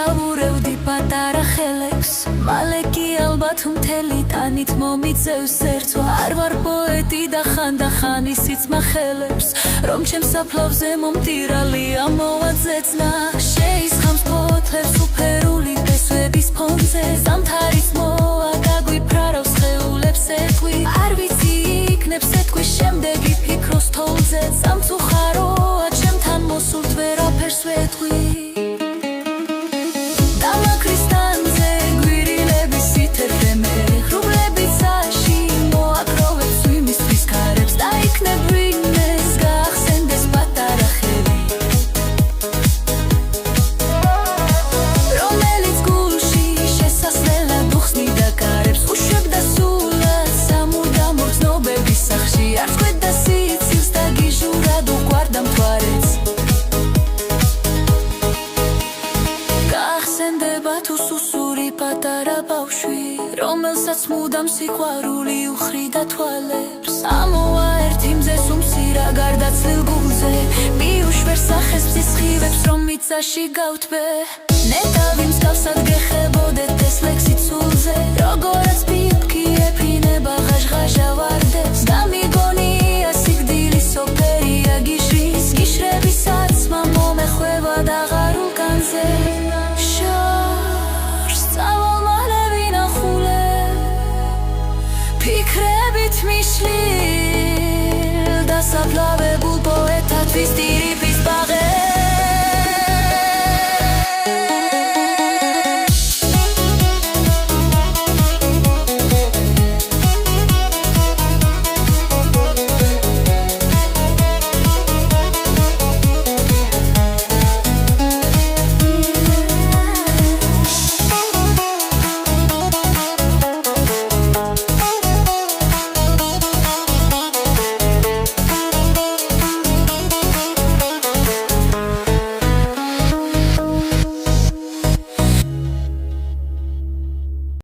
ავურევდი პატარა ხელებს მალე კი ალბათ მთელი ტანით მომიწევს ერთვა არ ვარ პოეტი და ხანდახან ისიც მახელებს რომ ჩემს საფლავზე მომტირალია მოვაძეცნა შეისხამს ფოთლებს უფერული ფესვების ფონზე ზამთარის მოა გაგვიფრარავს სხეულებს ეთქვი არ ვიცი იქნებს ეთქვის შემდეგი ფიქროს თოვლზე სამწუხაროა ჩემთან მოსულთ ვერაფერს ვეთქვი პატარა ბავშვი რომელსაც მუდამ სიყვარული უხრიდა თვალებს ამოვა ერთი მზეს უმცირა გარდაცლილ გულზე მიუშვერ სახეს სისხლივებს რომ მიწაში გავთბე ნეტავი მსგავსად გეხებოდეთ ტესლექსით სულზე როგორაც პიპკი ეფინება ღაშღაშა ვარდებს გამიგონია სიკვდილის ოფერია გიშრის გიშრების აცმა მომეხვევა და ღარ უკანზე ფიქრებით მიშლილ დასაფლავებულ პოეტად ვიზდირი